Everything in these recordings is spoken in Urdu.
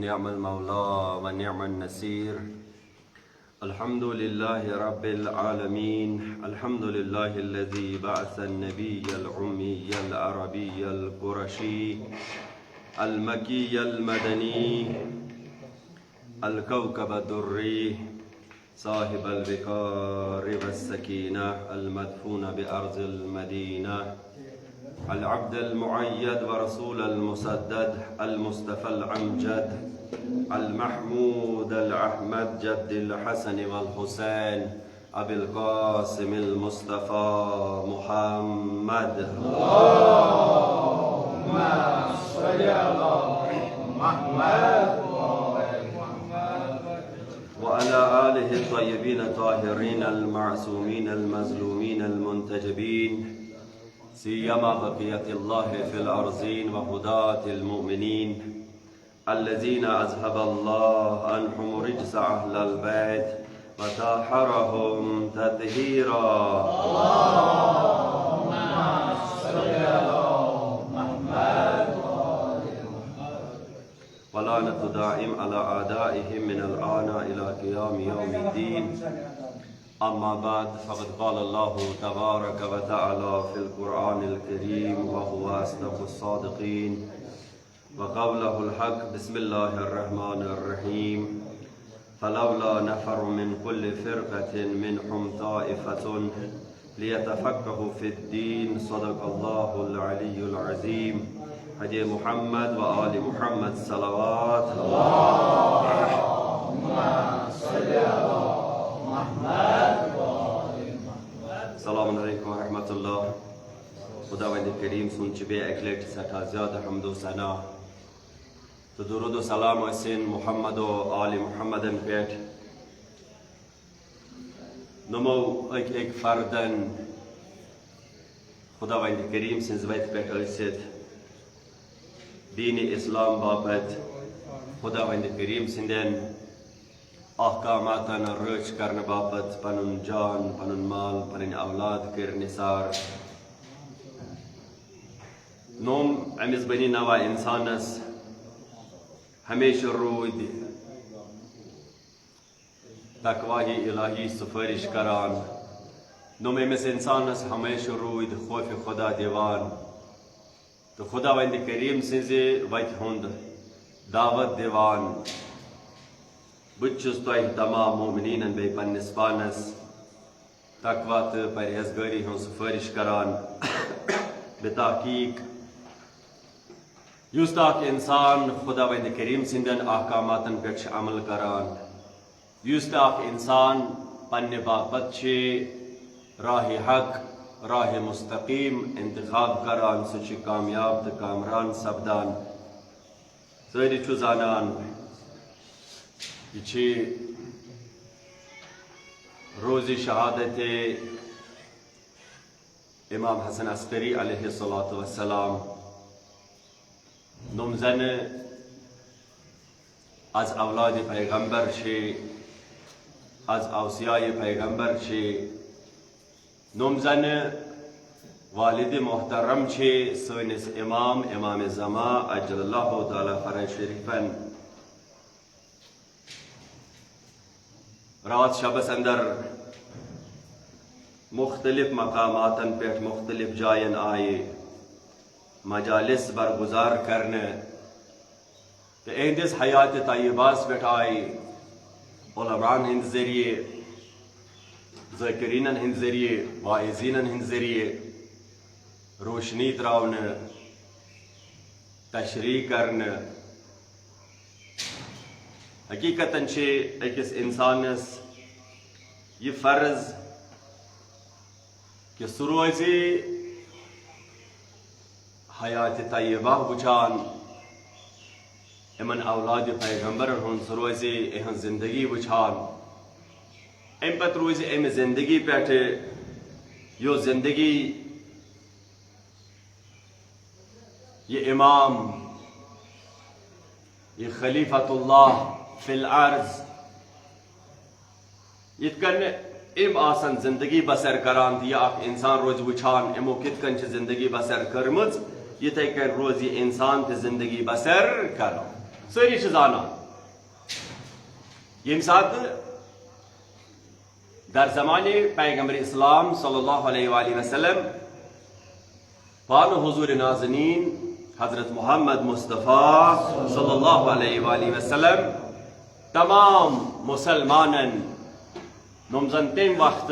نعم المولى ونعم النصير. الحمد لله رب العالمين. الحمد لله الذي بعث النبي الأمي العربي القرشي المكي المدني الكوكب الدري صاحب الوقار والسكينة المدفون بأرض المدينة العبد المعيد ورسول المسدد المصطفى الأمجد المحمود الأحمد جد الحسن والحسين أبي القاسم المصطفى محمد. اللهم صل على محمد وعلى آله الطيبين الطاهرين المعصومين المظلومين المنتجبين سيما بقية الله في الأرضين وهداة المؤمنين الذين أذهب الله عنهم رجس أهل البيت وطهرهم تطهيرا. اللهم صل على محمد ولعنة دائم على أعدائهم من الآن إلى قيام يوم الدين. أما بعد فقد قال الله تبارك وتعالى في القرآن الكريم وهو أصدق الصادقين وقوله الحق. بسم الله الرحمن الرحيم. فلولا نفر من كل فرقة منهم طائفة ليتفقهوا في الدين. صدق الله العلي العظيم. حج محمد وآل محمد صلوات. اللهم صل على السلام علیکم ورحمۃ اللہ. خداوند کریم سن چھ بے اکہ لٹہ سٹھا زیادہ حمد و ثنا تو درود و سلام ٲسِن محمد و آل محمدن پٮ۪ٹھ. نمو اک فردن خداوند کریم سٕنٛزِ وتہِ پٮ۪ٹھ ٲسِتھ دین اسلام باپت خداوند کریم سٕنٛدٮ۪ن احکاماتن رٲچھ کرنے باپت پنن جان پنن مال پنن اولاد کر نثار. نوم امس بنی نوا انسانس ہمیشہ رود تقواہی الہی سفارش کران. نوم امس انسانس ہمیشہ رود خوف خدا دیوان تو خداوند کریم سٕنٛزِ وتہِ ہُنٛد دعوت دیوان. بچس تہ تمام مومنین بے پنس پانس تقوا تو پرہیزگاری ہن سفارش کران. بتحقیق یس اخ انسان خداوند کریم سندن احکاماتن پہ عمل کران، یس اخ انسان پنہ باپت راہ حق راہ مستقیم انتخاب کران سہ کامیاب تو کامران سپدان. ساری چھ زانان یہ روزی شہادت امام حسن عسکری علیہ السلام. نم زن از اولاد پیغمبر از اوصیاء پیغمبر نم زن والد محترم سنس امام زمان اجل اللہ تعالی فرج شریفن. رات شبس اندر مختلف مقاماتن پہ مختلف جائن آئے مجالس برگزار کرنے تو اہندس حیات طیباس پہ آئے علماء ہند ذریعے ذاکرین ہند ذریعے واعظین ہند ذریعے روشنی تراؤن تشریح کرنے. حقیقتاً اکس انسانس یہ فرض کہ سہ روز حیات طیبہ وچان امن اولاد پیغمبرن ہن سہ روز اہن زندگی وچان. ام پتہ روز ام زندگی پہ یہ زندگی یہ امام یہ خلیفۃ اللہ فی الارض یت کن ام آسن زندگی بسر کران یہ اخ انسان روز وچان امو کت کن زندگی بسر کرمز یتھے کن روز یہ انسان تہ زندگی بسر کران. ساری زانان یم سات در زمانے پیغمبر اسلام صلی اللہ علیہ وآلہ وسلم پان حضور نازنین حضرت محمد مصطفیٰ صلی اللہ علیہ وآلہ وسلم تمام مسلمانن نم زن تم وقت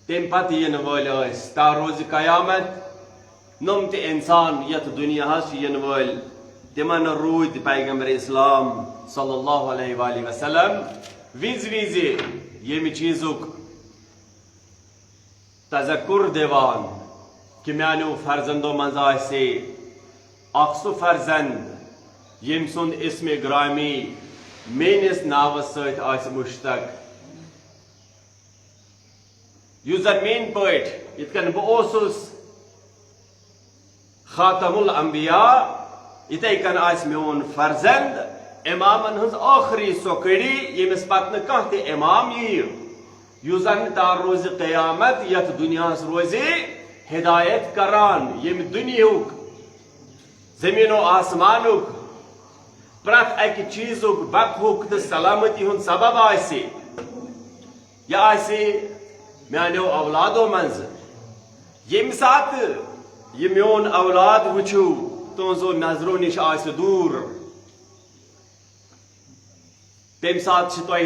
تم پتہ ین ول تا روز قیامت نم تہ انسان یت دنیا ین ول تمن رود پیغمبر اسلام صلی اللہ علیہ وآلہ وسلم وز وز یم چیزک تذکر دیوان کہ میانو فرزندو منز آسے اخ سو فرزند یم سن اسم گرامی مینس ناوس ست آس مشتق یس زن مین پٹ یت کن بہس خاتم الانبیاء اتھے کن آس میون فرزند امامن ہز آخری سو کڑی یمس پتہ کھانا تہ امام یس زن تا روز قیامت یت دنیا روز ہدایت کران یم دنیاک زمین و آسمانک پرت اکہ چیزک بقہک تو سلامتی ہند سبب آسے یہ آسے میانو اولادو منز یم سات یہ میون اولاد وچھو تہذو نظرو نش آس دور تم سات تہ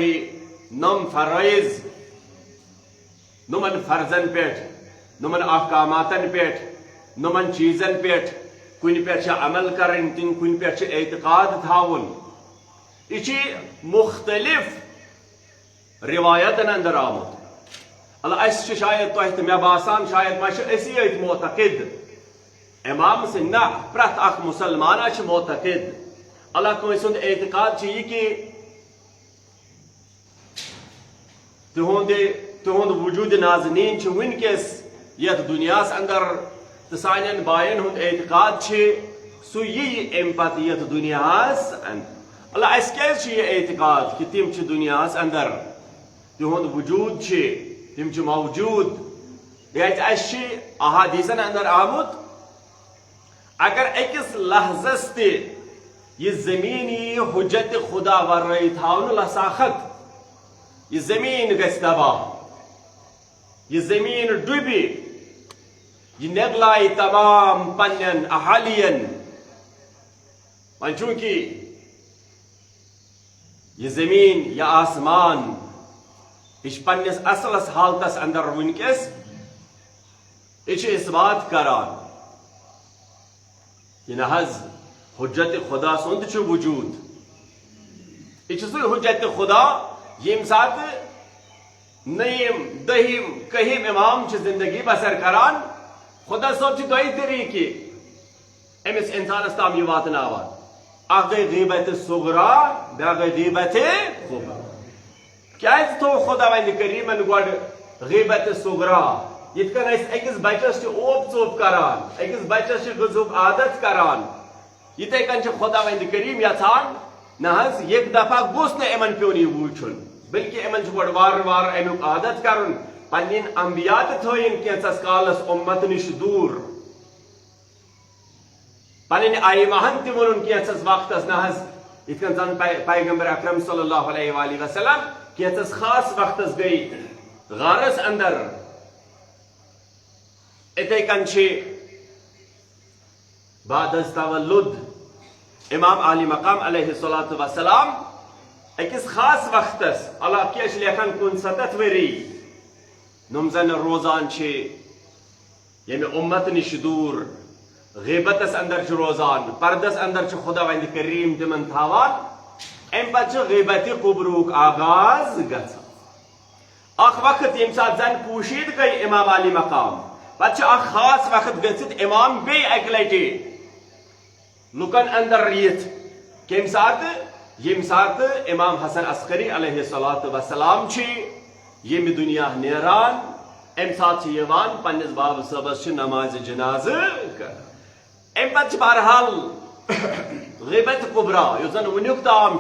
نم فرائض نمن فرضن پہ نمن احکاماتن پہ نمن چیزن پہ کن پہ عمل کرن تن کن پہ اعتقاد تھاون یہ مختلف روایتن اندر آمت اللہ اس شاید تہ مے باسان شاید ما اسی یت معتقد امام سے نہ پرت اخ مسلمانہ معتقد اللہ کٲنٛسہِ سُنٛد اعتقاد یہ کہ تہند وجود نازنین ونکس یت دنیا اندر تو سان باین ہند اعتقاد سہ ام پتہ یت دنیا اللہ اس کیٛازِ یہ اعتقاد کہ تم دنیا اندر تہند وجود تم موجود اس احادیثن اندر آمت اگر اکس لحظس تہ یہ زمین حجت خدا ورٲے تھاونہٕ لساخت یہ زمین گژھِ تباہ یہ زمین ڈوبی یہ نگلائے تمام پنن اہالین چونکہ یہ زمین یا آسمان یہ پنس اصلس حالتس اندر ونکس یہ اس بات کران یہ نحظ حجت خدا سند وجود یہ سہ حجت خدا یم سات نیم دہیم کہیم امام زندگی بسر کران خدا صاحب دۄیہِ طریقہٕ امس انسانس تام یہ واتناوان اکھ گئی غیبت صغرا بیاکھ گئی غیبت کبرا کیازِ تھوو خدا وند کریمن گۄڈٕ غیبت صغرا یتھ کن أکِس بچس اوپ ژوپ کران أکِس بچس غذہُک عادت کران یتھے کن خدا وند کریم یژھان نہ حظ یک دفعہ گوٚژھ نہٕ یِمن پیوٚن یہِ وٕچھُن بلکہ یِمن چھُ گۄڈٕ وارٕ وارٕ امیُک عادت کرُن پنن انبیاء تہ تھٲیِن کینٛژس کالس امت نش دور پنن ائمہن تہ ووٚنُن کینٛژس وقتس نہ حظ یتھ کن زن پیغمبر اکرم صلی اللہ علیہ وآلہ وسلم کینٛژس خاص وقتس گئی غارس اندر اتھے کن بعد از تولد امام علی مقام علیہ الصلوۃ والسلام اکس خاص وقتس اللہ کیا لیکھان 69 وری نم زن روزان یمہ امت نش دور غیبتس اندر روزان پردس اندر خدا وند کریم تمن تھاوان ام پتہ غیبت کبروک آغاز گژھان اخ وقت یم سات زن پوشید گئی امام علی مقام پتہ اخ خاص وقت گژھت امام بی اکہ لٹہ لکن اندر ریت کم سات یم سات امام حسن عسکری علیہ الصلوۃ والسلام یم دنیا نیران ام سات یوان پنس باب صبس نماز جنازہ کران ام پتہ بہرحال غیبت کبرا یس زن ونیک تام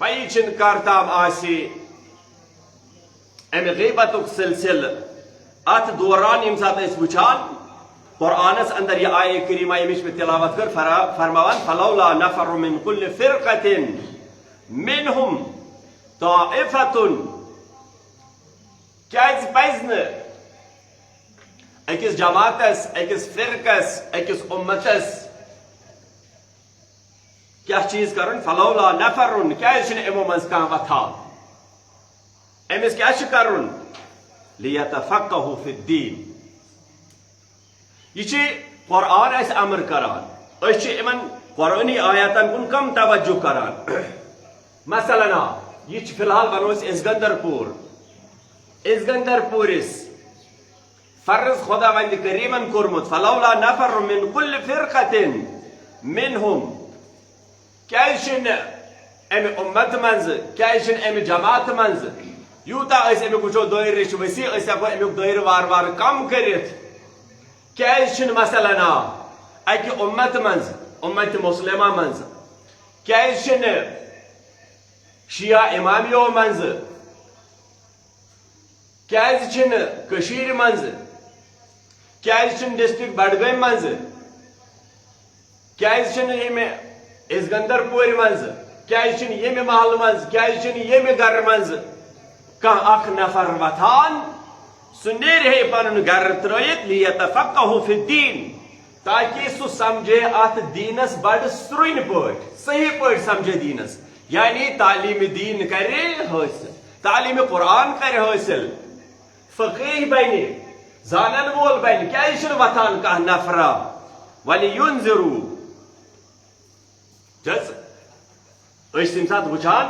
پی چھن کر تام آسی ام غیبتک سلسلہ ات دوران یم سات اس وچھان قرآنس اندر یہ آئے کریمہ یمچ میں تلاوت کر فرماوان فلولا نفر من كل فرقة منهم طائفة کیاز پزن اکس جماعتس اکس فرقس اکس امتس کیا چیز کرن فلولا نفر کیاز چھن امو منز کان وتھا امس کیا چھ کرن لیتفقهوا فی الدین یہ قرآن اس امر کران اس امن قرآنی آیاتن کن کم توجہ کران مثلا یہ فی الحال ونو اسگندر پورس فرض خدا وند کریمن کورمت فلولا نفر من كل فرقة منهم کیشن ام امت منز کیشن ام جماعت منز یوتا اس امیک وچو دائر چھ وسیع اس ہیکو امیک دائر وار وار کم کرت کیشن مثلا اکی امت منز امت مسلمہ منز کیشن شیعہ امامیو منز کیاز چھن کشیر منز کیاز چھن ڈسٹرکٹ بڈگام منز کیاز چھن یمہ اسگندر پور منز کیاز چھن یمہ محل منز کیاز چھن یمہ گھر منز کانٛہہ اکھ نفر وتھان سہ نیرِ ہے پنن گھر ترٲیِتھ لیتفقهوا فی الدین تاکہ سہ سمجھے ات دینس بڑ سرُنۍ پٲٹھۍ صحیح پٲٹھۍ سمجھے دینس یعنی تعلیم دین کرے حٲصل تعلیم قرآن کرے حٲصل فقیح بنہِ زانن وول بنہِ کیازِ چھُنہٕ وتھان کانٛہہ نفرا وَلِیُنذِرُوا جز أسۍ تمہِ ساتہٕ وٕچھان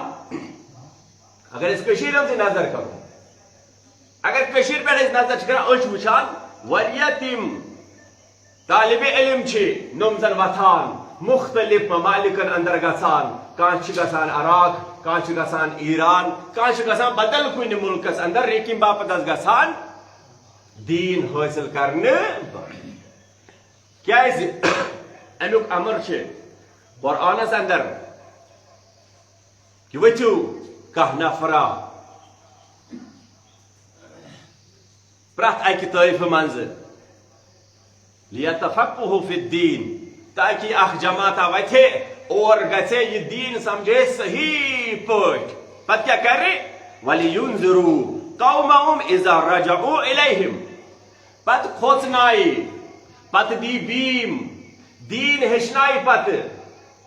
اگر أسۍ کٔشیٖرِ ہٕنٛزٕے نظر کرو اگر کٔشیٖرِ پٮ۪ٹھ أسۍ نظر چھِ کران أسۍ چھِ وٕچھان واریاہ تِم طالبِ علم چھِ نۄم زن وتھان مختلف ممالکن اندر گژھان کانٛہہ چھِ گژھان عراق کانٛہہ چھِ گژھان ایران کانٛہہ چھِ گژھان بدل کُنہِ مُلکس اندر ریکِم باپت گژھان دین حٲصل کرنہٕ کیازِ امیُک امر چھِ قرآنس اندر کہ ؤتھِو کانٛہہ نفرا پرٛٮ۪تھ اکہِ طٲیفہٕ منٛزٕ لیتفقهوا فی الدین تاکہ اخ جماعتہ وتھے اور گژھے یہ دین سمجھے صحیح پٲٹھۍ پتہٕ کیٛاہ کرِ وَلِیُنذِرُوا قومہم اذا رجعوا الیہم پتہٕ کھوژنایہِ پتہٕ دی بیٖم دین ہیٚچھنایہِ پتہٕ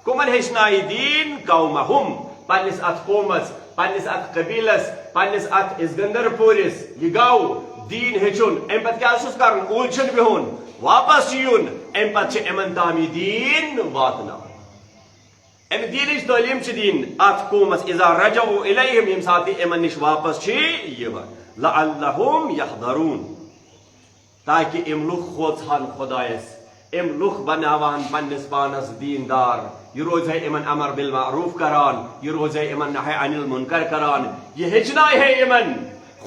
کمن ہیٚچھنایہِ دین قومہم پننس اتھ قومس پننس اتھ قبیلس پننس اتھ اسگندر پورس یہ گو دین ہیٚچھُن امہِ پتہٕ کیٛاہ چھُس کرُن اوٗرۍ چھُنہٕ بِہُن واپس یُن امہِ پتہٕ چھِ یِمن تام یہِ دین واتناوُن امہِ دیٖنٕچ تعلیٖم چھِ دِنۍ اتھ قومس اذا رجعوا الیہم ییٚمہِ ساتہٕ یہِ یِمن نِش واپس چھِ یِوان لعلہم یحذرون تاکہ یِم لُکھ کھوژہن خۄدایس یِم لُکھ بناوہن پننس پانس دیندار یہ روز ہے یِمن امر بالمعروف کران یہ روز ہے یِمن نہی عن المنکر کران یہ ہیٚچھنایہِ ہے یِمن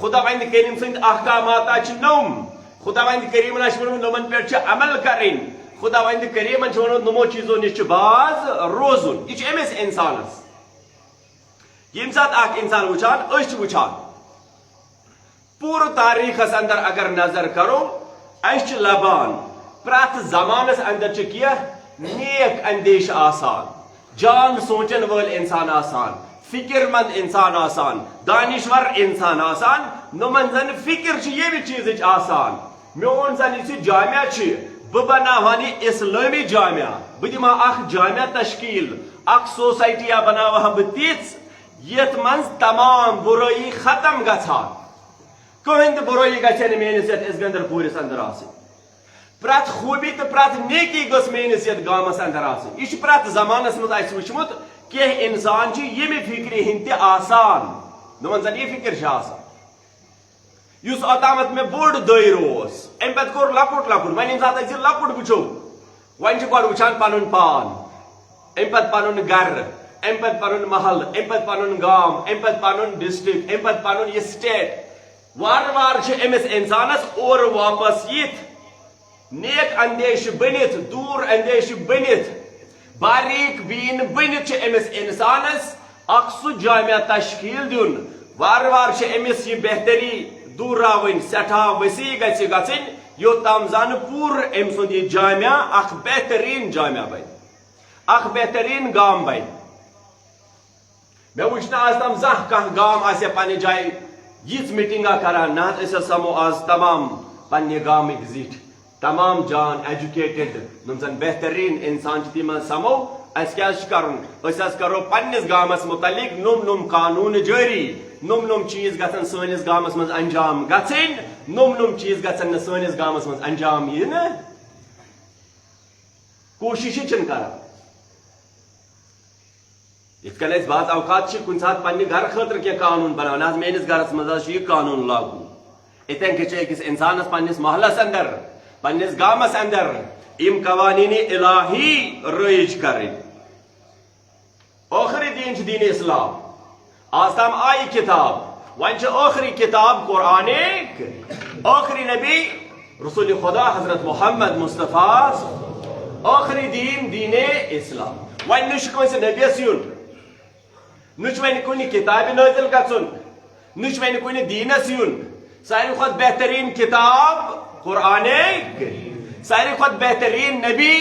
خدا وند کریم سٕنٛدۍ احکامات چھِ نوٚم خدا وند کریمن چھِ ووٚنمُت نوٚمن پٮ۪ٹھ چھِ عمل کرٕنۍ خدا وند کریمن چھِ ووٚنمُت نوٚمو چیٖزو نِش چھُ باز روزُن یہ چھُ أمِس انسانس ییٚمہِ ساتہٕ اکھ انسان وٕچھان أسۍ چھِ وٕچھان پوٗرٕ تاریٖخس اندر اگر نظر کرو اَسہِ چھِ لبان پرٛٮ۪تھ زمانس اندر چھِ کینٛہہ نیک اندیش آسان جان سونچن وٲلۍ انسان آسان فکر مند انسان آسان دانشور انسان آسان نمن زن فکر چھ یمہِ چیزٕچ آسان میون زن یُس یہِ جامعہ چھ بہٕ بناوہن یہِ اسلٲمی جامعہ بہٕ دِمہٕ ہا اکھ جامعہ تشکیل اکھ سوسایٹیا بناوہا بہٕ تِژھ یتھ منٛز تمام برٲیی ختم گژھان کٕہٕنۍ تہِ برٲیی گژھِ نہٕ میٲنِس یتھ اسگندر پوٗرِس اندر آسٕنۍ پرٛٮ۪تھ خوٗبی تہٕ پرٛٮ۪تھ نیکی گٔژھ میٲنِس یتھ گامس اندر آسٕنۍ یہِ چھُ پرٛٮ۪تھ زمانس منٛز اسہِ وٕچھمُت کینٛہہ انسان چھِ ییٚمہِ فکرِ ہٕنٛدۍ تہِ آسان دپان زن یہِ فکر چھِ آسان یُس اوتامتھ مےٚ بوٚڑ دٲیر اوس امہِ پتہٕ کوٚر لۄکُٹ لۄکُٹ وۄنۍ ییٚمہِ ساتہٕ أسۍ یہِ لۄکُٹ وٕچھو وۄنۍ چھِ گۄڈٕ وٕچھان پنُن پان امہِ پتہٕ پنُن گرٕ امہِ پتہٕ پنُن محل امہِ پتہٕ پنُن گام امہِ پتہٕ پنُن ڈسٹرکٹ امہِ پتہٕ پنُن یہِ سٹیٹ وارٕ وارٕ چھِ أمِس انسانس اورٕ واپس یِتھ نیک اندیش بٔنِتھ دوٗر اندیش بٔنِتھ باریک بیٖن بٔنِتھ چھِ أمِس انسانس اکھ سُہ جامعہ تشکیل دیُن وارٕ وارٕ چھِ أمِس یہِ بہتری دوٗراوٕنۍ سٮ۪ٹھاہ ؤسیع گژھِ گژھٕنۍ یوتام زان پور ام سند یہ جامعہ اخ بہترین جامعہ بن اخ بہترین گام بن مے وچھ آز تام زانہ کانٛہہ گام آسہِ پننہِ جایہِ یِژھ میٹنگا کران نہ أسۍ سمو آز تمام پننہِ گامٕکۍ زِٹھۍ تمام جان ایجوکیٹڈ یم زن بہترین انسان تمن سمو اس کیا کرن اس کرو پنس گامس متعلق نم قانون جاری نم چیز گھن سنس گامس من انجام گھن نم چیز گھن سنس گامس من انجام ین کوشش چھ کران یت کن بعض اوقات کن سات پنہ گھر خاطر کی قانون بنانا میس گھرس مز یہ قانون لاگو اتن کن اکس انسانس پنس محلس اندر پنس گامس اندر ام قوانین الہی رائج کریں آخری دین دین اسلام آج تام آئی کتاب ون آخری کتاب قرآن آخری نبی رسول خدا حضرت محمد مصطفیٰ آخری دین دین اسلام ون نش کنس نبیس یون نچ ون کن کتاب نازل گھن نچ ون کن دینس یون ساروی کھت بہترین کتاب قرآن ساروی کھت بہترین نبی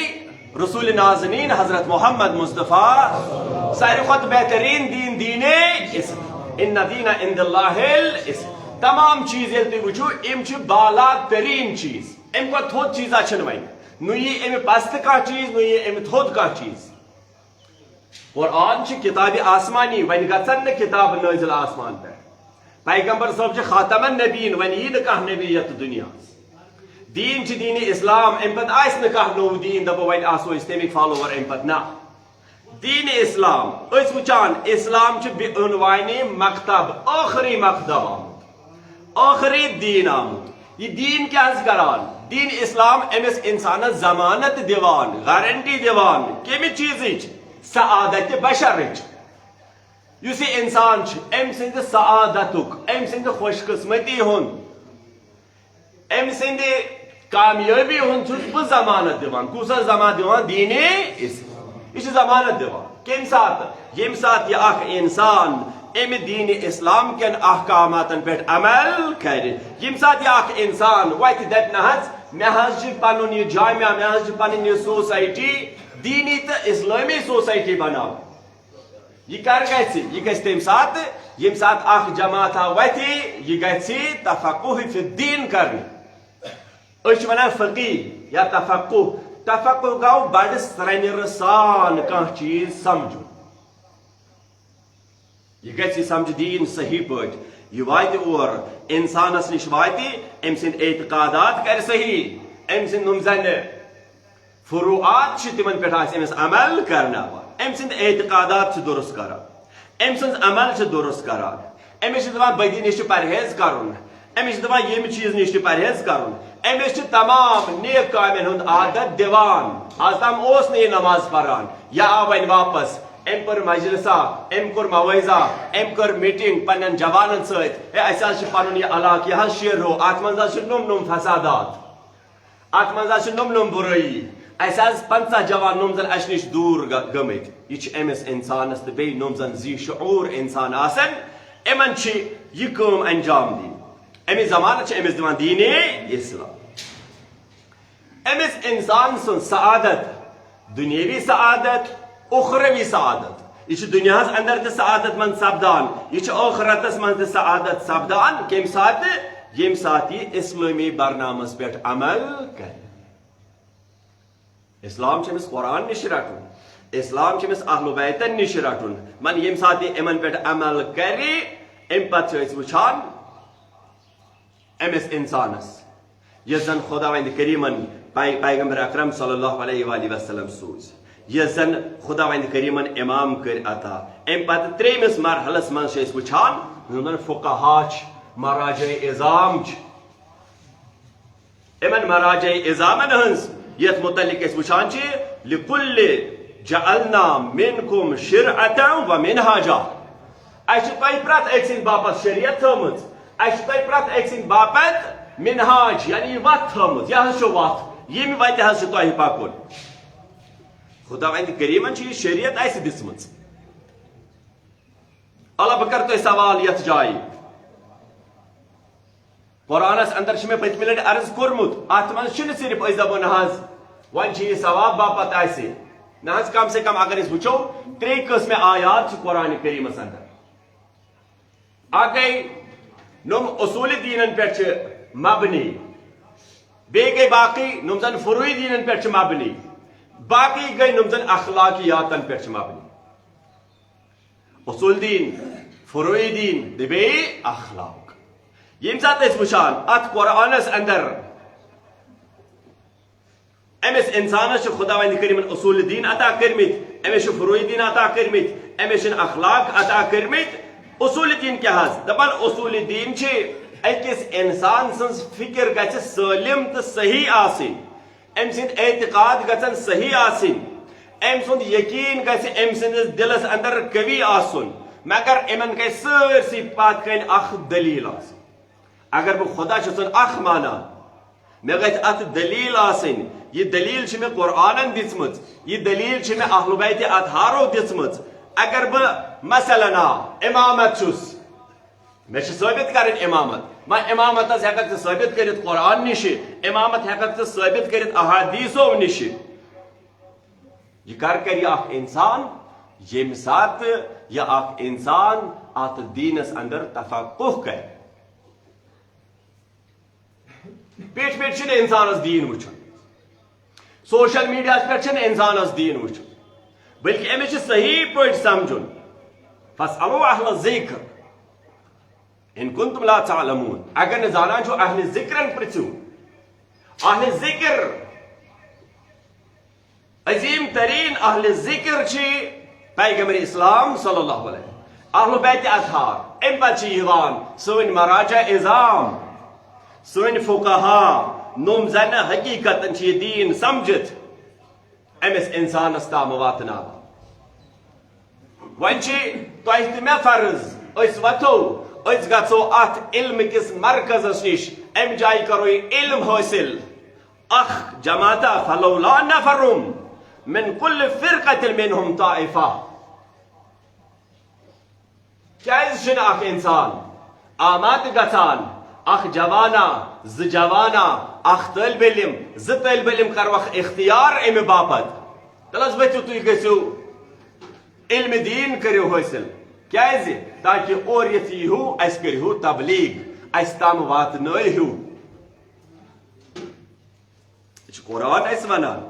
رسول نازنین حضرت محمد مصطفیٰ ساروی کھت بہترین دین دین اسلام ان دین عند اللہ الاسلام تمام چیز یل تھی وچھو ام بالا ترین چیز ام کو تھوت چیزا چھن ون نو یہ ام پست کا چیز نو یہ ام تھوت کا چیز قرآن کتاب آسمانی ون گھن کتاب نازل آسمان پہ پیغمبر صاحب خاتم النبیین ون یہ کھانا نبی یت دنیا دین دین اسلام ام پت آس کھانا نو دین دپو ون آسو تمیک فالوور ام پت نا دین اسلام اس وچان اسلام بعنوان مکتب آخری مکتب آمد آخری دین آمد یہ دین کیا کران دین اسلام امس انسانس ضمانت دیوان گارنٹی دیوان کمی چیز سعادت بشرچ اس انسان ام سند سعادتک ام سند خوش قسمتی ہند ام سند کامیابی ہند بہ ضمانت دیوان کسا ضمانت دیوان دین یہ ضمانت دیوان کم سات یم سات یہ اخ انسان ام دین اسلام کن احکامات پہ عمل کر یم سات یہ اخ انسان وت دپ نہ پن یہ جامعہ مے پن یہ سوسائٹی دینی تو اسلامی سوسائٹی بناو یہ کر یہ گھس تم سات یم سات اخ جماعت وت یہ گھس تفقہ فی الدین کرنے اس ونان فقیہ یا تفقہ گو بڑ سرنر سان کان چیز سمجھو یہ گھس سمجھ دین صحیح پاٹ یہ وات اور انسانس نش وات ام سند اعتقادات کر صحیح ام سند نم زن فروعات تمن پہ امس عمل کرنا ام سند اعتقادات درست کران ام سند عمل درست کران امس دپان بدی نش پرہیز کرن امس دپان یم چیز نش پرہیز کرن امس تمام نیک کامن ہند عادت دیوان آز تام اوس نی نماز پران یا آو ون واپس ام کور مجلسہ ام کور موعظہ ام کور میٹنگ پنن جوانن ست اس پن یہ علاقہ یہ شیرو ات مز نم فسادات ات مز نم برائی اس 50 جوان نم زن اس نش دور گمت یہ امس انسانس تو بی نم زن زی شعور انسان آسن امن یہ کام انجام دین امس زمانہ امس دیوان دین اسلام امس انسان سن سعادت دنیاوی سعادت اخروی سعادت یہ دنیا اندر تہ سعادت مند سپدان یہ آخرتس من تہ سعادت سپدان کم سات یم سات یہ اسلامی برنامس پہ عمل کر اسلام امس قرآن نش رٹن اسلام امس اہل بیتن نش رٹن من یم سات امن پہ عمل کر ام پتہ وچان امس انسانس یس زن خدا وند کریمن پیغمبر اکرم صلی اللہ علیہ وآلہ وسلم سوز یس زن خدا وند کریمن امام کر عطا ام پتہ تریمس مرحلس من وچان فقہا مراجع اعظام امن مراجع اعظامن ہنس یت متعلق اس وچان لکل جعلنا منکم شرعتا و منہاجا اس تہ پرت اک سند باپت شریعت تھمت اس تہ پرت اک سند باپت منہاج یعنی وت تھمت یہ وت یم وتہ تہ پکن خدا وند کریمن یہ شریعت اس دسمت اللہ بہ کر تہ سوال یت جائے قرآنس اندر میں پتمہ لٹہ عرض کورمت ات من صرف اس دپو نہ ون یہ ثواب باپت آسہ نہ کم سے کم اگر اس وچو 3 قسم آیات قرآن کریمس اندر اکھ گئی نم اصول دینن پہ مبنی بیٚیہِ گٔے باقی نم زن فروعی دینن پہ مبنی باقی گئی نم زن اخلاقیاتن پہ مبنی اصول دین فروعی دین بیٚیہِ اخلاق یم سات اس وچان ات قرآنس اندر امس انسانس خدا وند کریم اصول دین عطا کرمت امس فروعی دین عطا کرمت امس اخلاق عطا کرمت اصول دین کیا دپان اصول دین اکس انسان سن فکر گژھِ سالم تو صحیح آسن ام سند اعتقاد گژھن صحیح آسن ام سند یقین گژھِ ام سندس دلس اندر قوی آسن مگر امن گژھِ سٲرسٕے پتھ کن اخ دلیل آسن اگر بہ خدا چھُسن اخ مانان مے گژھِ ات دلیل آسن یہ دلیل چھ میں قرآنن دژمٕژ یہ دلیل چھ میں اہل بیت اطہارو دژمٕژ اگر بہ مثلا امامت چھس میں ثابت کرن امامت ما امامت ہیکک ثابت کرت قرآن نش امامت ہیکک ثابت کرت احادیثو نش یہ کر اخ انسان یم سات یا اخ انسان ات دینس اندر تفقہ کر پیٹ پیٹ چھ انسانس دین وچھن سوشل میڈیا پہ انسانس دین وچھن بلکہ امس صحیح پٲٹھۍ سمجھن فاسألوا اہل الذکر ان کنتم لا تعلمون اگر نہ زانان چھو اہل ذکرن پرژھو اہل ذکر عظیم ترین اہل ذکر چھ پیغمبر اسلام صلی اللہ علیہ اہل بیت اطہار ام پتہ سن مراجع اعظام سن فقہا نم زن حقیقت یہ دین سمجھت امس انسانس تام واتنا ون تہ مے فرض اس وتھو اس گھو ات علم کس مرکزس نش ام جائے کرو علم حاصل اخ جماعتا فلولا نفرم من کل فرقت منهم طائفہ کیاز چھن اخ انسان آماد گژھان اخ جوانا ز جوانا اخ طالب علم ز طالب علم کروخ اختیار ام باپت تلس بچو تھی گژھو علم دین کرو حاصل کیاز تاکہ اور یتھیو اس کرہو تبلیغ اس تام واتنٲیہو یہ قرآن اس ونان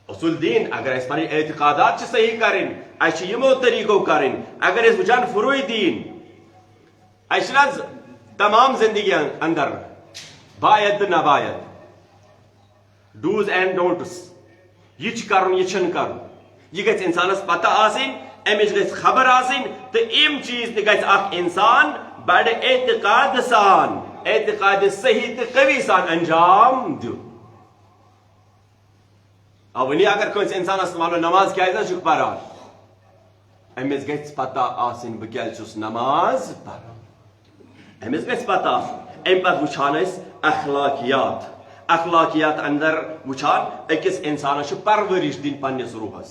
اصول دین اگر اس پنن اعتقادات صحیح کریں اس یمو طریقو کریں اگر اس وچان فروعی دین اس تمام زندگی اندر باید نہ باید ڈوز اینڈ ڈونٹس یہ کرن یہ چھن کرن یہ گژھِ انسانس پتہ آسن امچ گژھِ خبر آسن تو ام چیز تہ گژھِ اخ انسان بڑ اعتقاد سان اعتقاد صحیح تو قوی سان انجام دیون ونی اگر کنس انسانس ونو نماز کیازِ پران امس گژھِ پتہ آسن بہ کیازِ چھُس نماز پران امس گژھِ پتہ ام پتہ وچھان اخلاقیات اخلاقیات اندر وچھان اکس انسانس پرورش دین پنس روحس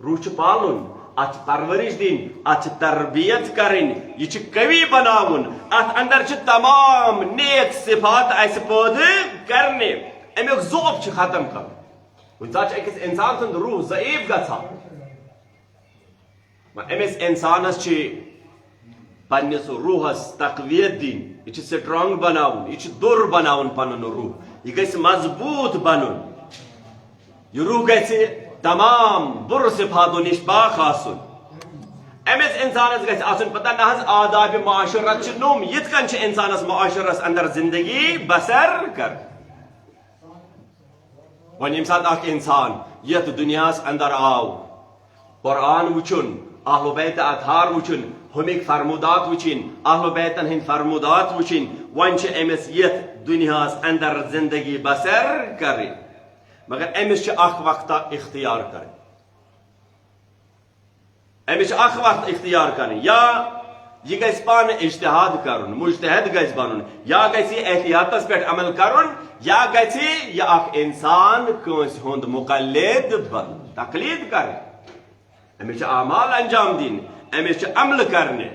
روح پالن ات پرورش دین ات تربیت کرن یہ قوی بناون ات اندر تمام نیک صفات اس پودٕ کرنے امیک ذوق ختم کر کن سات اکس انسان سند روح ضعیف گژھان امس انسانس پنس روحس تقویت دین یہ سٹرانگ بناون یہ دور بناون پنن روح یہ گژھِ مضبوط بنن یہ روح گژھِ تمام بر صفاتو نش پاک آسن امس انسانس گژھِ آسن پتہ نہ آداب معاشرت نم یت کن انسانس معاشرس اندر زندگی بسر کر ون یم سات اخ انسان یت دنیاس اندر آو قرآن وچن اہل بیت اطہار وچن ہمک فرمودات وچن اہل بیتن ہند فرمودات وچن ون امس یت دنیاس اندر زندگی بسر کر مگر امس اخ وقت اختیار کر امس اخ وقت اختیار کر یا یہ گژھِ پان اجتہاد کرن مجتہد گژھِ بنن یا گژھِ احتیاطس پہ عمل کرن یا گژھِ یہ اخ انسان کٲنٛسہِ ہُنٛد مقلد بن تقلید کر امس اعمال انجام دین امس عمل کرنے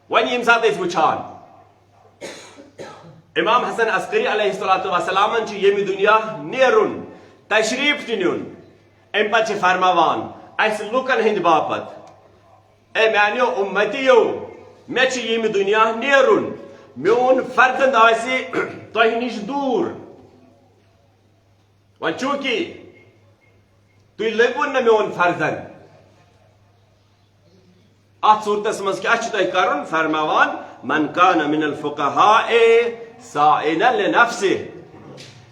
ون یم سات وچھان امام حسن عسکری علیہ السلام یم دنیا نیرن تشریف نیون ام پتہ فرماوان اس لوکن ہند باپت اے میانیو امتیو مے یم دنیا نیرن میون فرزند آسی تہ نش دور ون چونکہ تھی لگون نا میون فرزند ات صورتس مز کیا تہ کرن فرماوان من کان من الفقهاء سائلا لنفسه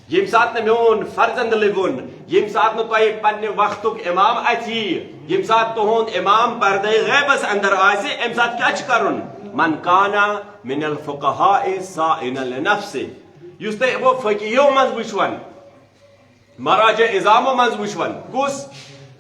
یم سات میون فرزند لگون یم سات تہ پنہ وقتک امام اتھی یم سات تہند امام پردہ غیبس اندر آسہ ام سات کیا کرن من کان من الفقهاء سائلا لنفسه یس تہ وہ فقیہو مز وچھون مراجع اظامو مز وچھون کس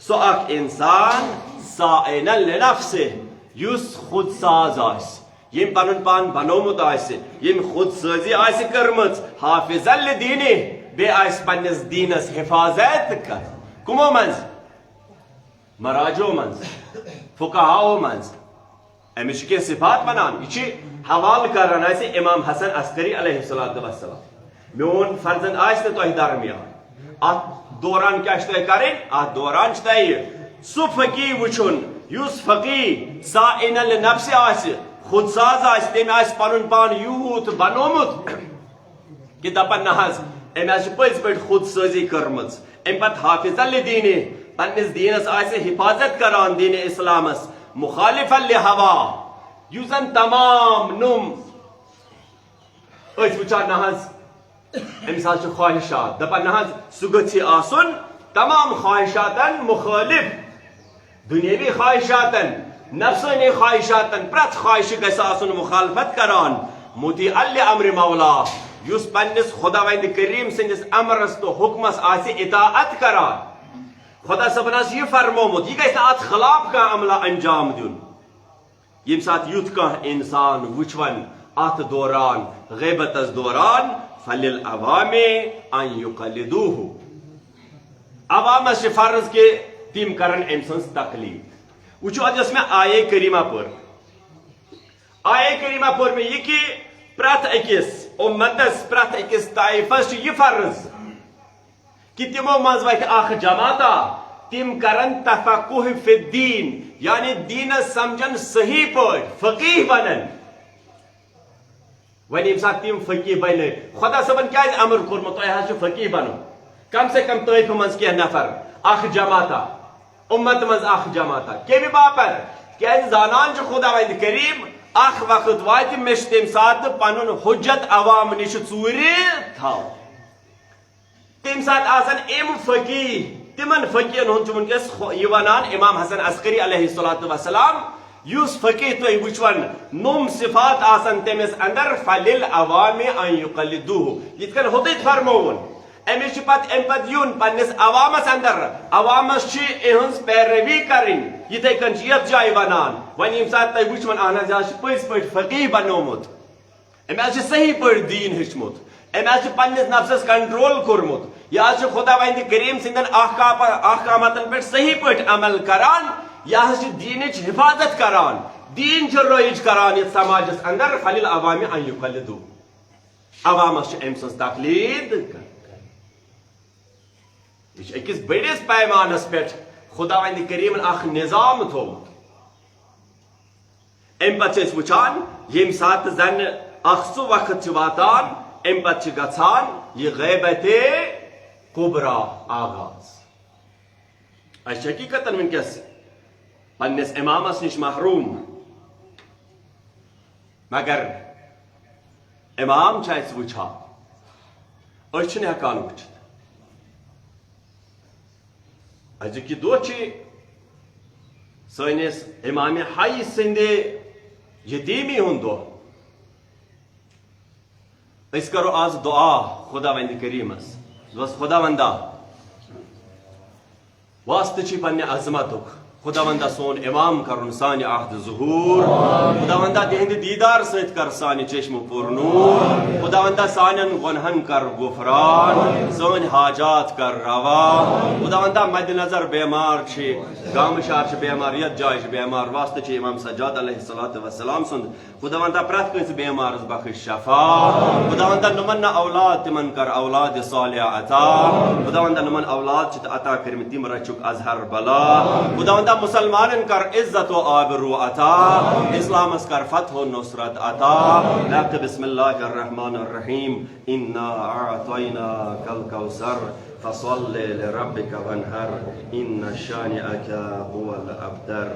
سو اخ انسان سائلا لنفسه یس خود ساز آس یم پنن پان بنومت آس یم خود سازی آس کرمت حافظ لدینہ بے آس پنس دینس حفاظت کر کمو منز مراجو منز فقہاو منز امچ کی صفات بنان یہ حوال کران آس امام حسن عسکری علیہ السلام میون فرزند آس تہ درمیان ات دوران کیا تہ کریں ات دوران تہ سہ فقی وچھن یس فقی سائنا لنفس آس خود ساز آس تم آس پنن پان یوت بنومت کہ دپن نحظ ام آس پز پہ خود سازی کرمز ام پتہ حافظ لدینہ پنس دینس آس حفاظت کران دین اسلامس مخالفا لہوا یس زن تمام نم اس وچان نحظ امس خواہشات دپان نحظ سہ گژھِ آسن تمام خواہشاتن مخالف دنیاوی خواہشاتن نفسانی خواہشاتن پرت خواہش گژھِ آسن مخالفت کران مطیع لامر مولا یس پنس خداوند کریم سندس امرس تو حکمس آسہ اطاعت کران خدا صبن یہ فرمومت یہ گژھِ ات خلاف کانٛہہ عملہ انجام دیون یم سات یُتھ کانٛہہ انسان وچھون ات دوران غیبتس دوران فللعوام ان یقلدوہ عوامس فرض کہ تم کرن ام سنز تقلید وچو آج اس میں آیے کریمہ پر میں یہ کہ پرت اکس امتس پرت اکس طائفس یہ فرض کہ تمو مز وتھ اخ جماعتا تم کرن تفقہ فی الدین یعنی دینس سمجھن صحیح پٲٹھۍ فقیہ بنن ون یم سات تم فقیہ بن خدا صبن کیا امر کورمت تہ حظ فقیہ بنو کم سے کم طائف مز کی نفر اخ جماعتا امت مز اخ جماعتا کمی باپر کیا زانان خدا وند کریم اخ وقت وات مش تم سات پنن حجت عوام نش ژور تھاو تم سات آسن ام فقیہ تمن فقیہن ہن ونکس یہ ونان امام حسن عسکری علیہ السلام یس فقیہ تہ وچھون نم صفات آسن تمس اندر فللعوام ان یقلدوہ یت کن ہوت فرمون امس پت یون پنس عوامس اندر عوامس اہنز پیروی کریں یتھے کن یت جائے ونان ون یم سات تہ وچھون اہن حظ پز پہ فقیہ بنومت ام صحیح پہ دین ہچمت ام پنس نفسس کنٹرول کورمت یہ خدا وند کریم سندن احکاماتن پہ صحیح پہ عمل کران یہ دینچ حفاظت کران دین رائج کران یہ سماجس اندر فللعوام ان یقلدوہ عوامس ام سن تقلید یہ اکس بڑس پیمانس پہ خدا وند کریم اخ نظام تھوت ام پتہ وچان یم سات زن اخ سہ وقت واتان ام پتہ گژھان یہ غیبت کبرا آغاز اس حقیقت ونکس پنس امامس نش محروم مگر امام اس وچھان اس ہکان وچھت ازک یہ دہ سنس امام حی سند یتیمی ہند دہ اس کرو آز دعا خدا وند کریمس خدا وندا واسطہ چھ پنہ عظمتک خداوندا سون امام کرن سانہِ عہد ظہور خداوندا تہنٛدِ دیدار سۭتۍ کر سانہِ چشمہٕ پور نور خداوندا سانٮ۪ن گۄنہن کر غفران سٲنۍ حاجات کر روا خداوندا مد نظر بیمار چھِ گامہٕ شہر چھِ بیمار یتھ جایہِ چھِ بیمار واسطہٕ چھِ امام سجاد علیہ الصلوۃ والسلام سُنٛد خداوندا پرٛٮ۪تھ کٲنٛسہِ بیمارس بخش شفا خداوندا نمن نہ اولاد تمن کر اولاد صالحہ عطا خداوندا نمن اولاد چھِ عطا کٔرمٕتۍ تِم رچُکھ اظہر بلا خداوندا مسلمانن کر عزت و آبرو عطا اسلامس کر فتح و نصرت عطا بسم اللہ الرحمن الرحیم انا اعطیناک الکوثر فصل لربک وانحر ان شانئک هو الابتر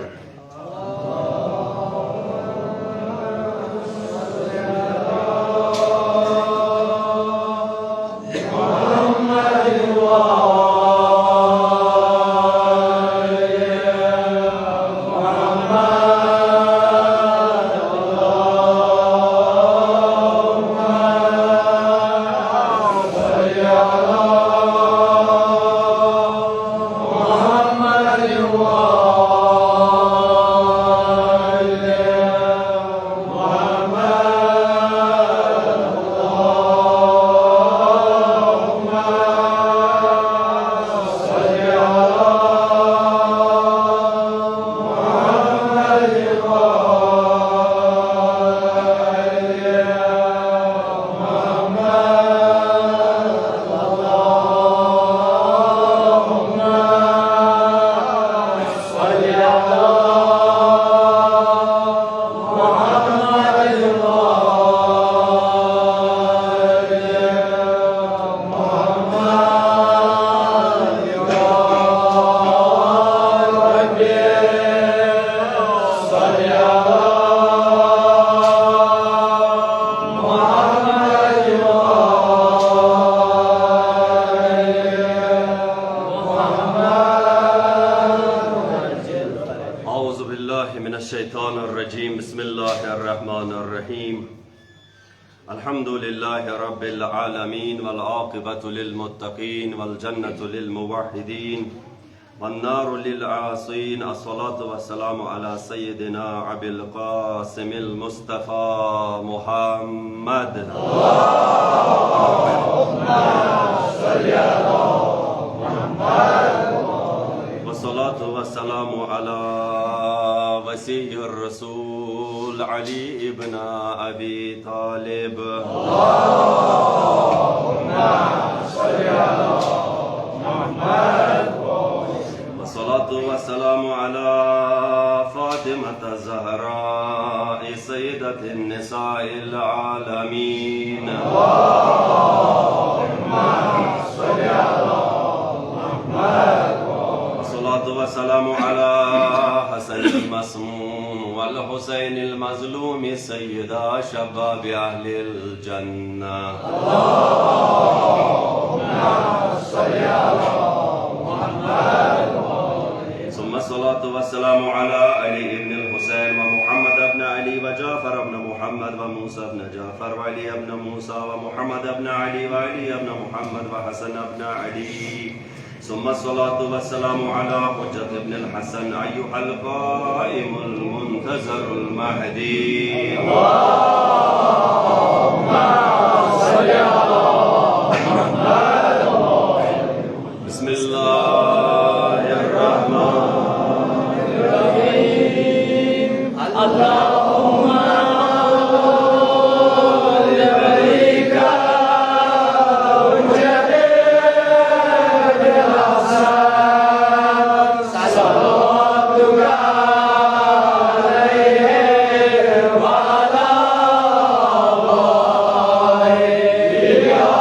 بسم الله الرحمن الرحيم الحمد لله رب العالمين والعاقبة للمتقين والجنة للموحدين والنار للعاصين الصلاة والسلام على سيدنا أبي القاسم المصطفى محمد اللهم صل على محمد والصلاة والسلام على وسيء الرسول علي ابن أبي طالب اللهم صل على محمد والصلاة والسلام على فاطمة الزهراء سيدة النساء العالمين اللهم صل على محمد والصلاة والسلام على حسن المسموم والحسين المظلوم سيدا شباب أهل الجنة اللهم صل على محمد ثم الصلاة والسلام على علي بن الحسين ومحمد بن علي وجعفر بن محمد وموسى بن جعفر وعلي بن موسى ومحمد بن علي وعلي بن محمد وحسن بن علي ثم الصلاة والسلام على حجة بن الحسن أيها القائم المنتظر المهدي اللهم صل على محمد بسم الله الرحمن الرحيم اللهم Yeah.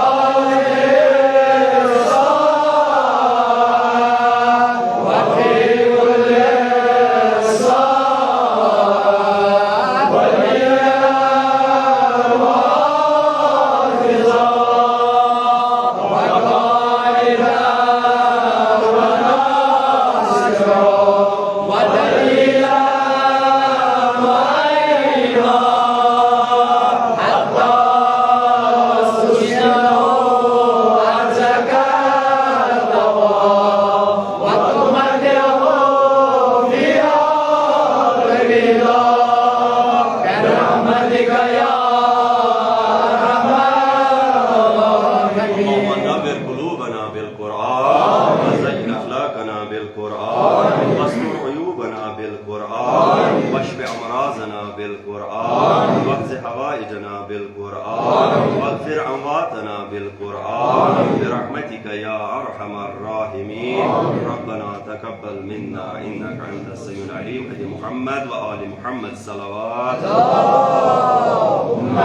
بالقرآن واستر عيوبنا بالقرآن واشف أمراضنا بالقرآن واقض حوائجنا بالقرآن واغفر أمواتنا بالقرآن برحمتك يا أرحم الراحمين. ربنا تقبل منا إنك أنت السميع العليم. هدي محمد وآل محمد صلوات. اللهم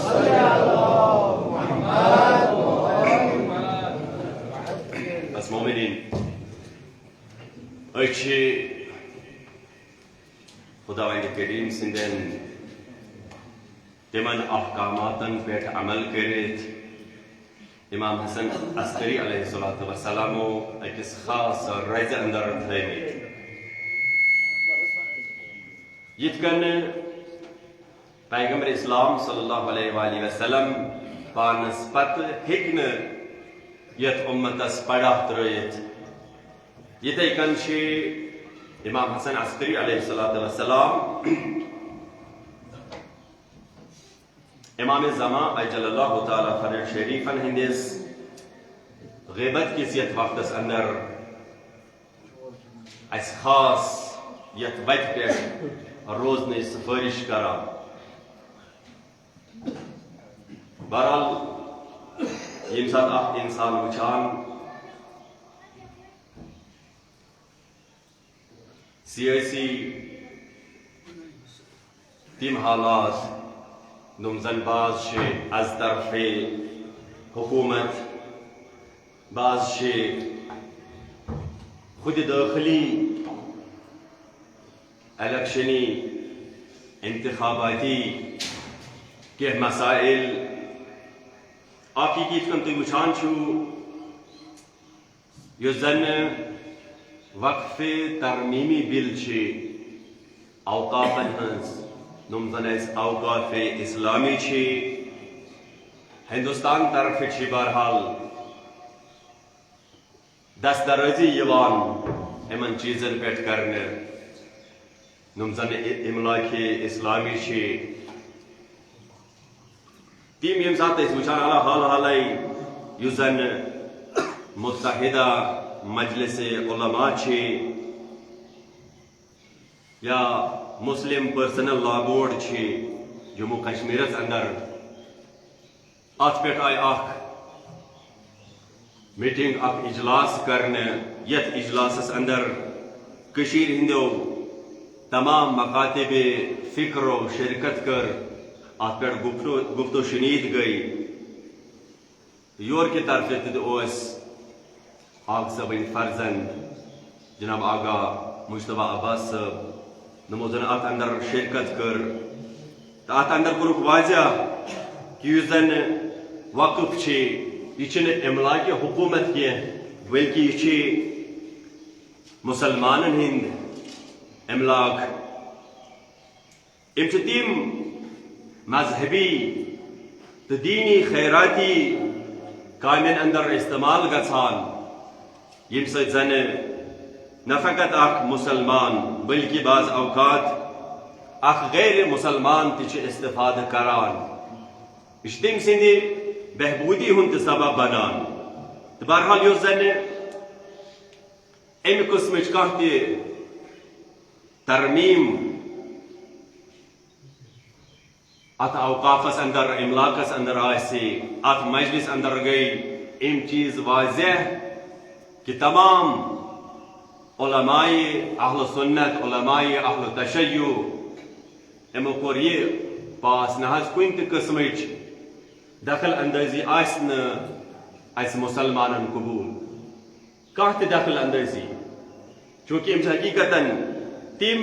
صل على محمد. بس مؤمنين أشي خداوند کریم سندن تمن احکاماتن پیٹھ عمل کرت امام حسن عسکری علیہ الصلوۃ والسلام اکس خاص رز اندر تھیمت یت کن پیغمبر اسلام صلی اللہ علیہ وآلہ وسلم پانس پت ہیکن یت امتس پڑھا ترایت یتھے کن امام حسن عسکری علیہ السلام امام زمان اجل اللہ تعالی فرح شریفن ہندس غیبت کس یت وقتس اندر اس خاص یت وقت پیٹ روزن سفارش کرا. بہرحال یم سات اخ انسان وچھان سیاسی تیم حالات نم زن باز از طرف حکومت باز خود داخلی الیکشنی انتخاباتی کے مسائل آکی کیت کن تی وچھان چھو یو زن وقف ترمیمی بل اوقاف ہنس نم زن اوقاف اسلامی ہندوستان طرف بہرحال دسترازی یوان امن چیزن پیٹ کرنے نم زن املاک اسلامی تیم یم سات وچھان علا حال حالائی یو زن متحدہ مجلس علماء یا مسلم پرسنل لا بورڈ جموں کشمیر اندر ات پہ آئی اخ میٹنگ اخ اجلاس کرنے یت اجلاس اندر کشیر ہندو تمام مکاتب فکر و شرکت کر ات پہ گفت و شنید گئی. یور کی طرف اوس آگ صبن فرزند جناب آغا مشتبہ عباس صاحب نمو زن ات اندر شرکت کر ات اندر کورک واضح کہ یس زن وقف یہ املاک حکومت کی بلکہ یہ مسلمانن ہند املاک ام تیم مذہبی تو دینی خیراتی کامن اندر استعمال گژھان یم سۭتۍ زن نہ فقط اخ مسلمان بلکہ بعض اوقات اخ غیر مسلمان تہ استفادہ کران یہ تم سندِ بہبودی ہند سبب بنان. تو بہرحال یس زن امہ قسمچ کانٛہہ تہ ترمیم ات اوقافس اندر املاکس اندر ات مجلس اندر گئی ام چیز واضح کہ تمام علماء اہل سنت علماء اہل تشیع امو کور یہ پاس نہ کن تہ قسمچ دخل اندازی اس مسلمانن قبول کانٛہہ تہ دخل اندازی چونکہ ام حقیقتا تم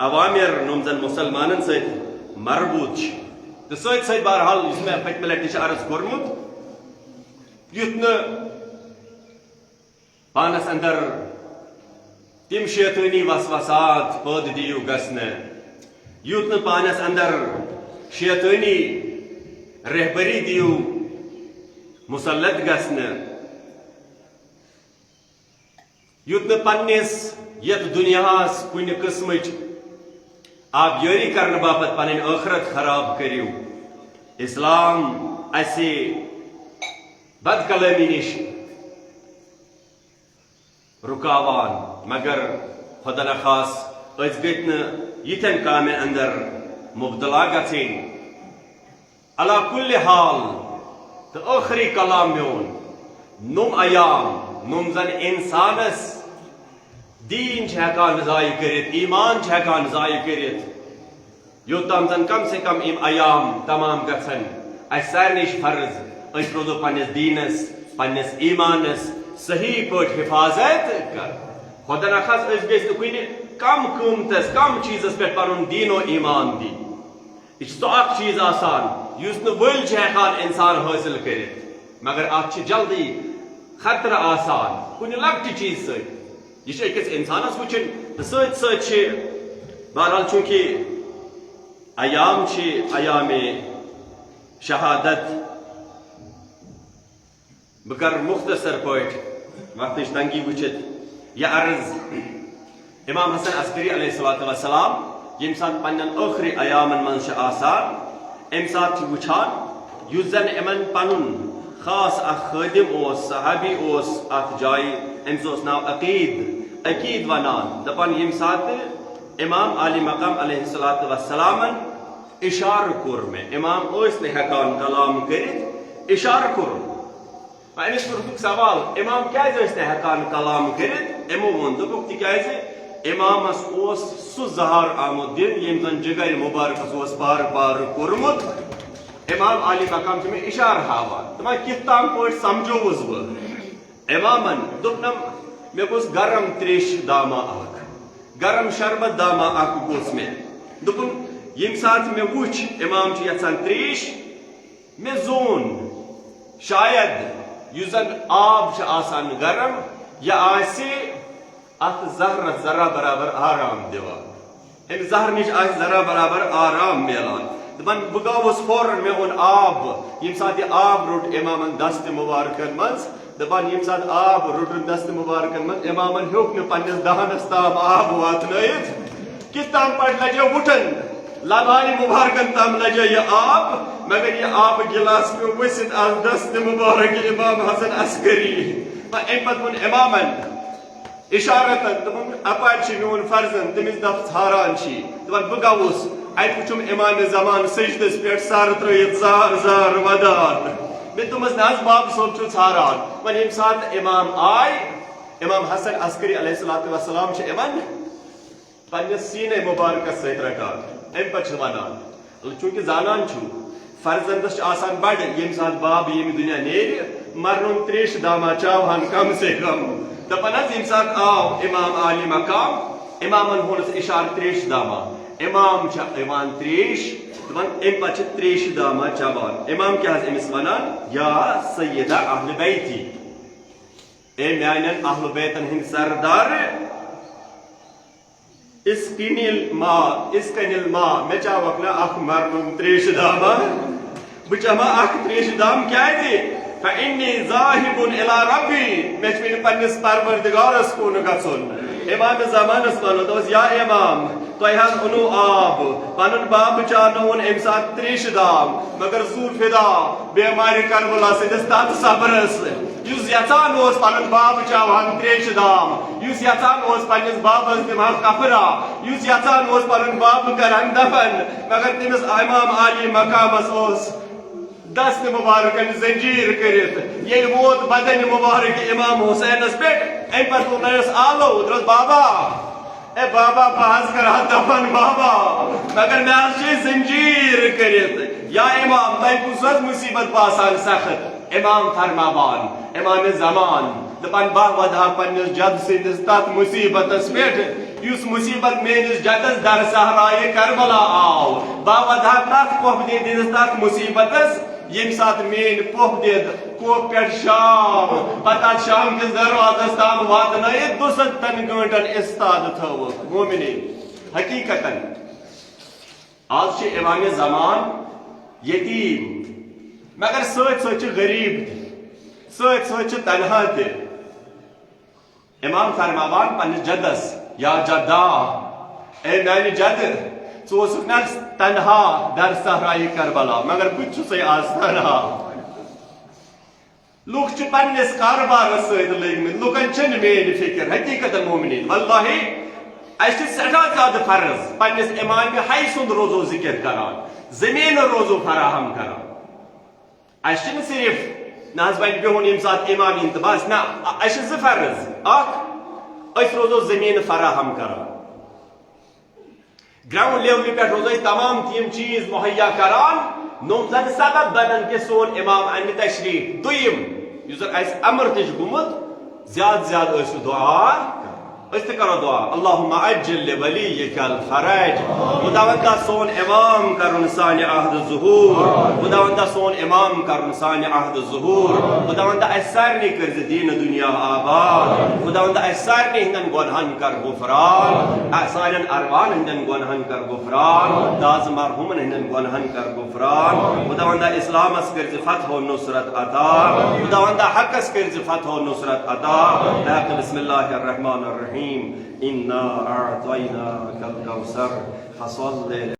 عوامر نم زن مسلمانن ست مربوط تو ست بہرحال اس میں پتمہ لٹہ عرض کورمت یت پانس اندر تم شیطانی وسوسات پید دیو گسن یت پانس اندر شیطانی رہبری دیو مسلط گسن یت پنس یت دنیاس کن قسمچ آبیاری کرنے باپت پنن آخرت خراب کریو. اسلام اسی بد کلامی نش رکاوان مگر خدا نخواس أس گٔژھۍ یِتھٮ۪ن کامٮ۪ن اندر مبتلا گژھٕنۍ علا کل حال تو ٲخری کلام میون نم ایام نم زن انسانس دین چھِ ہٮ۪کان ضایع کٔرِتھ ایمان چھِ ہٮ۪کان ضایع کٔرِتھ یوٚتام زن کم سے کم یِم ایام تمام گژھن اَسہِ سارنٕے چھِ فرض أسۍ روزو پننِس دیٖنس پننِس ایمانس صحیح پٲٹھۍ حفاظت کر خدا نخواست أسۍ گٔژھۍ نہٕ کُنہِ کم قۭمتس کم چیٖزس پٮ۪ٹھ پنُن دیٖن و ایمان دِنۍ یہِ چھُ سُہ اکھ چیٖز آسان یُس نہٕ ؤلۍ چھُ ہٮ۪کان انسان حٲصِل کٔرِتھ مگر اتھ چھِ جلدی خطرٕ آسان کُنہِ لۄکٹہِ چیٖز سۭتۍ یہِ چھُ أکِس انسانس وٕچھُن تہٕ سۭتۍ سۭتۍ چھِ بہرحال چوٗنٛکہِ ایام چھِ ایامِ شہادت بہٕ کرٕ مختصر پٲٹھۍ وقتٕچ تنگی وٕچھِتھ یہِ عرض امام حسن عسکری علیہ الصلوۃ والسلام ییٚمہِ ساتہٕ پننٮ۪ن ٲخری ایامن منٛز چھِ آسان امہِ ساتہٕ چھِ وٕچھان یُس زن یِمن پنُن خاص اکھ خٲدِم اوس صحابی اوس اتھ جایہِ أمِس اوس ناو عقیٖد ونان دپان ییٚمہِ ساتہٕ امام عالی مقام علیہ الصلوۃ والسلامن اشارٕ کوٚر مےٚ امام ٲسۍ نہٕ ہٮ۪کان کلام کٔرِتھ اشارٕ کوٚرُن أمِس کوٚرُکھ سوال امام کیازِ ٲسۍ نہٕ ہٮ۪کان کلام کٔرِتھ یِمو ووٚن دوٚپُکھ تِکیازِ امامس اوس سُہ زہر آمُت دِنہٕ ییٚمۍ زن جگر مبارکس اوس پارٕ پارٕ کوٚرمُت امام عالی مقام چھُ مےٚ اشارٕ ہاوان دپان کِتھ تام پٲٹھۍ سمجھووُس بہٕ امامن دوٚپنم مےٚ گوٚژھ گرم تریشہِ دامہ اکھ گرم شربت دامہ اکھ گوٚژھ مےٚ دوٚپُن ییٚمہِ ساتہٕ مےٚ وٕچھ امام چھُ یژھان تریش مےٚ زون شاید یُس زن آب چھُ آسان گرم یہِ آسہِ اتھ زہرس ذرا برابر آرام دِوان امہِ زہر نِش آسہِ ذرا برابر آرام میلان دپان بہٕ گوٚوُس فوراً مےٚ اوٚن آب ییٚمہِ ساتہٕ یہِ آب روٚٹ امامن دستہِ مُبارکن منٛز دپان ییٚمہِ ساتہٕ آب روٚٹُن دستہِ مُبارکن منٛز امامن ہیوٚک نہٕ پننِس دہنس تام آب واتنٲیِتھ کِتھ تام پٲٹھۍ لجیو وُٹھن لبانہِ مُبارکن تام لجیو یہِ آب مگر یہِ آبہٕ گِلاس پیوٚو ؤسِتھ آز دستہِ مُبارک امام حسن عسکری امہِ پتہٕ ووٚن امامن اشارتن دوٚپُن اپارِ چھُ میون فرزن تٔمِس دپ ژھاران چھی دپان بہٕ گوٚوُس اتہِ وٕچھُم امامِ زمان سجدس پٮ۪ٹھ سر ترٲیِتھ زار زار ودان مےٚ دوٚپمس نہ حظ بابہٕ صٲب چھُ ژھاران وۄنۍ ییٚمہِ ساتہٕ امام آے امام حسن عسکری علیہ الصلوۃ والسلام چھِ یِمن پننِس سیٖنے مُبارکس سۭتۍ رٹان امہِ پتہٕ چھِ ونان چوٗنٛکہِ زانان چھُ فرزندس چھُ آسان بڑٕ ییٚمہِ ساتہٕ بابہٕ ییٚمہِ دُنیا نیرِ مرنُن تریشہِ دامہ چاوہن کم سے کم دپان حظ ییٚمہِ ساتہٕ آو امام عالی مقام امامن ووٚنُس اشارٕ تریشہِ دامہ امام چھِ یِوان تریش دپان امہِ پتہٕ چھِ تریشہِ دامہ چٮ۪وان امام کیٛاہ حظ أمِس ونان یا سیدہ اہلِ بیتی اے میانٮ۪ن اہلِ بیتن ہٕنٛدۍ سردار اسقنِل ما مےٚ چاوکھ نہ اکھ مرنُن تریشہِ دامہ بہٕ چٮ۪مہٕ اکھ تریشہِ دام کیازِ فإني ذاهب إلى ربي مےٚ چھُ وۄنۍ پننِس پروردگارس کُن گژھُن امامِ زمانس ونُن دوٚپُس یا امام تۄہہِ حظ اوٚنوٕ آب پنُن بابہٕ چاونووُن امہِ ساتہٕ تریشہِ دام مگر زوٗ فِدا بیمارِ کربلا سٕنٛدِس تتھ صبرس یُس یژھان اوس پنُن بابہٕ چاوہن تریشہِ دام یُس یژھان اوس پننِس بابس دِمہا کفرا یُس یژھان اوس پنُن بابہٕ کرہن دفن مگر تٔمِس امام عالی مقامس اوس دستہِ مُبارکن زنجیٖر کٔرِتھ ییٚلہِ ووت بدنہِ مُبارک امام حُسینس پٮ۪ٹھ امہِ پتہٕ ووٚننس آلو دوٚپُس بابا اے بابا بہٕ حظ کرہا دفن بابا مگر مےٚ حظ چھِ زنجیٖر کٔرِتھ یا امام تۄہہِ کُس حظ مُصیبت باسان سخت امام فرماوان امامِ زمان دپان بہٕ ودہا پننِس جد سٕنٛدِس تتھ مُصیبتس پٮ۪ٹھ یُس مُصیبت میٲنِس جدس در صحرایہِ کربلا آو بہٕ ودہا تتھ پۄپھ دِنِس تتھ مُصیبتس ییٚمہِ ساتہٕ میٲنۍ پۄپھ دِد کوپ پٮ۪ٹھ شام پتہٕ اتھ شام کِس دروازس تام واتنٲیِتھ 72 گٲنٛٹن استاد تھٲوٕکھ مومنیٖن حقیٖقتن آز چھُ امامِ زمان یتیٖم مگر سۭتۍ سۭتۍ چھُ غریٖب تہِ سۭتۍ سۭتۍ چھُ تنہا تہِ امام فرماوان پننِس جدس یا جدا اے میانہِ جد ژٕ اوسُکھ نہ تنہا در صحرایہِ کربلا مگر بہٕ تہِ چھُسے آز تنہا لوگ چھ پنس کاربار ست لگمت لوکن چھ میری فکر حقیقت مومنین واللہ اس سٹھا زیادہ فرض پنس امام حی سند روزو ذکر کران زمین روزو فراہم کران اس صرف نہ بن بہن یم سات امام ان بس نا اس فرض اس روزو زمین فراہم کران گراؤنڈ لیول پہ روزو تمام تیم چیز مہیا کران نم زن سبب بنان کہ سون امام ان تشریف دویم یس اس امر تش گمت زیاد زیاد اس دعا اس کرو دعا اللہم عجل لولیک الفرج خداوندا سون امام کرن سان عہد ظہور خداوندا سون امام کرن سان عہد ظہور خداوندا اس سارنی کرز دین دنیا آباد خداوندا اس سارنی ہندن گناہن کر غفران سارن ارواح ہندن گناہن کر غفران داز مرحومن ہندن گناہن کر غفران خداوندا اسلام اس کرز فتح و نصرت عطا خداوندا حق اس کرز فتح و نصرت عطا بسم اللہ الرحمن الرحیم إنا أعطيناك الكوثر فصل